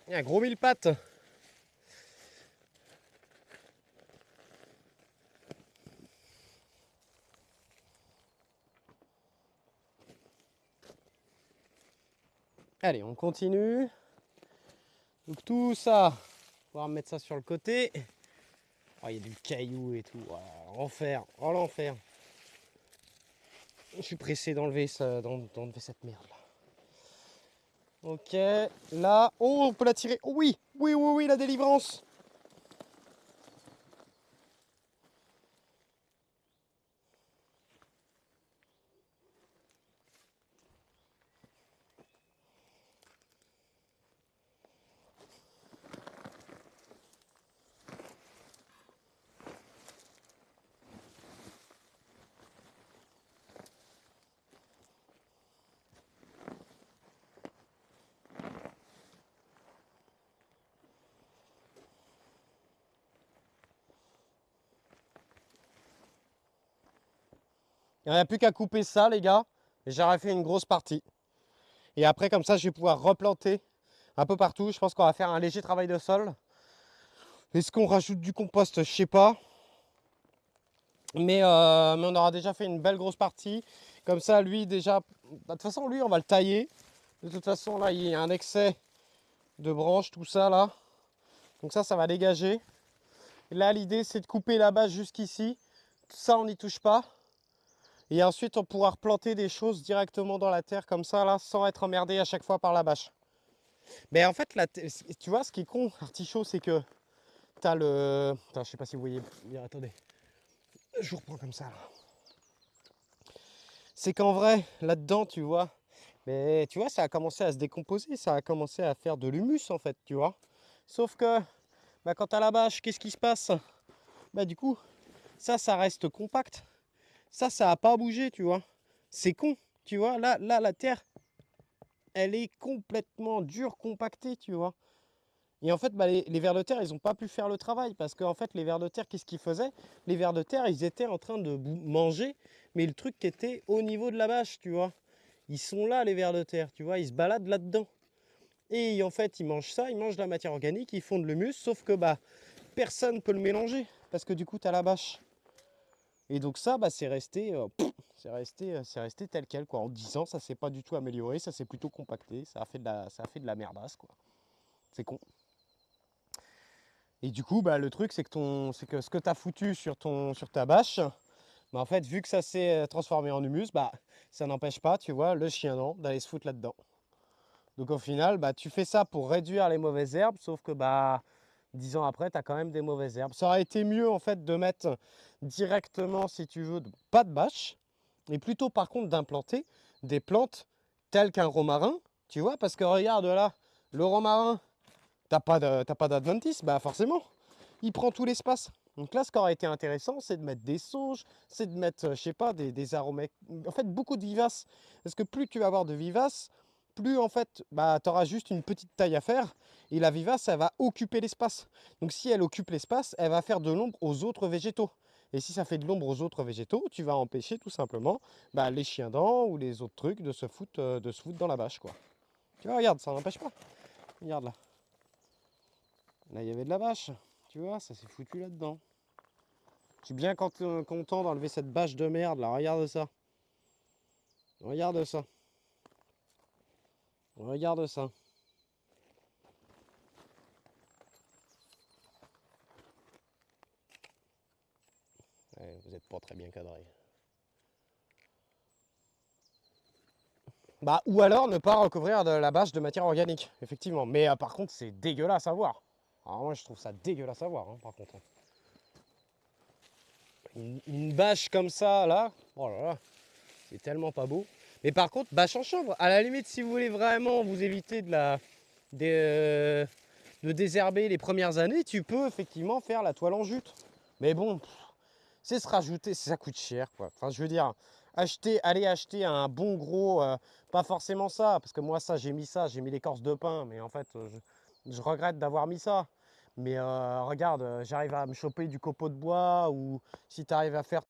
Il y a un gros mille pattes. Allez, on continue. Donc tout ça, on va remettre ça sur le côté. Oh, il y a du caillou et tout. Oh, l'enfer. Oh, l'enfer. Je suis pressé d'enlever cette merde là. Ok, là. Oh, on peut la tirer. Oh, oui, oui, oui, oui, la délivrance. Il n'y a plus qu'à couper ça, les gars. Et j'aurais fait une grosse partie. Et après, comme ça, je vais pouvoir replanter un peu partout. Je pense qu'on va faire un léger travail de sol. Est-ce qu'on rajoute du compost? Je sais pas. Mais on aura déjà fait une belle grosse partie. Comme ça, lui, déjà... de toute façon, lui, on va le tailler. De toute façon, là, il y a un excès de branches, tout ça, là. Donc ça va dégager. Et là, l'idée, c'est de couper la base jusqu'ici. Tout ça, on n'y touche pas. Et ensuite, on pourra replanter des choses directement dans la terre, comme ça, là, sans être emmerdé à chaque fois par la bâche. Mais en fait, tu vois, ce qui est con, artichaut, c'est que t'as le... Attends, je sais pas si vous voyez bien, attendez. Je vous reprends comme ça, là. C'est qu'en vrai, là-dedans, tu vois, mais tu vois, ça a commencé à se décomposer, ça a commencé à faire de l'humus, en fait, tu vois. Sauf que, bah, quand t'as la bâche, qu'est-ce qui se passe? Bah, du coup, ça reste compact. Ça a pas bougé, tu vois. C'est con, tu vois. Là, la terre, elle est complètement dure, compactée, tu vois. Et en fait, bah, les vers de terre, ils n'ont pas pu faire le travail. Parce qu'en fait, les vers de terre, qu'est-ce qu'ils faisaient? Les vers de terre, ils étaient en train de manger, mais le truc qui était au niveau de la bâche, tu vois. Ils sont là, les vers de terre, tu vois. Ils se baladent là-dedans. Et en fait, ils mangent ça, ils mangent la matière organique, ils font de l'humus, sauf que bah, personne ne peut le mélanger. Parce que du coup, tu as la bâche. Et donc ça, bah, c'est resté tel quel, quoi. En 10 ans, ça s'est pas du tout amélioré, ça s'est plutôt compacté, ça a fait de la merdasse, quoi. C'est con. Et du coup, bah, le truc, c'est que ce que tu as foutu sur ta bâche, bah, en fait, vu que ça s'est transformé en humus, bah, ça n'empêche pas, tu vois, le chien dent d'aller se foutre là-dedans. Donc au final, bah, tu fais ça pour réduire les mauvaises herbes, sauf que bah, 10 ans après, tu as quand même des mauvaises herbes. Ça aurait été mieux en fait de mettre directement, si tu veux, pas de bâche, et plutôt par contre d'implanter des plantes telles qu'un romarin, tu vois, parce que regarde là, le romarin, t'as pas d'adventice, bah forcément, il prend tout l'espace. Donc là, ce qui aurait été intéressant, c'est de mettre des sauges, c'est de mettre, je sais pas, des aromatiques, en fait, beaucoup de vivaces. Parce que plus tu vas avoir de vivaces, plus en fait, bah, tu auras juste une petite taille à faire, et la vivace, elle va occuper l'espace. Donc si elle occupe l'espace, elle va faire de l'ombre aux autres végétaux. Et si ça fait de l'ombre aux autres végétaux, tu vas empêcher tout simplement bah, les chiens dents ou les autres trucs de se foutre dans la bâche, quoi. Tu vois, regarde, ça n'empêche pas. Regarde là. Là, il y avait de la bâche. Tu vois, ça s'est foutu là-dedans. Je suis bien content d'enlever cette bâche de merde là. Regarde ça. Regarde ça. Regarde ça. Ouais, vous n'êtes pas très bien cadré. Bah, ou alors ne pas recouvrir de la bâche de matière organique, effectivement. Mais par contre, c'est dégueulasse à voir. Alors moi, je trouve ça dégueulasse à voir, hein, par contre. Une bâche comme ça, là, oh là là, c'est tellement pas beau. Mais par contre, bâche en chanvre, à la limite, si vous voulez vraiment vous éviter de désherber les premières années, tu peux effectivement faire la toile en jute. Mais bon, c'est se rajouter, ça coûte cher, quoi. Enfin, je veux dire, aller acheter un bon gros, pas forcément ça, parce que moi, j'ai mis l'écorce de pin, mais en fait, je regrette d'avoir mis ça. Mais regarde, j'arrive à me choper du copeau de bois, ou si tu arrives à faire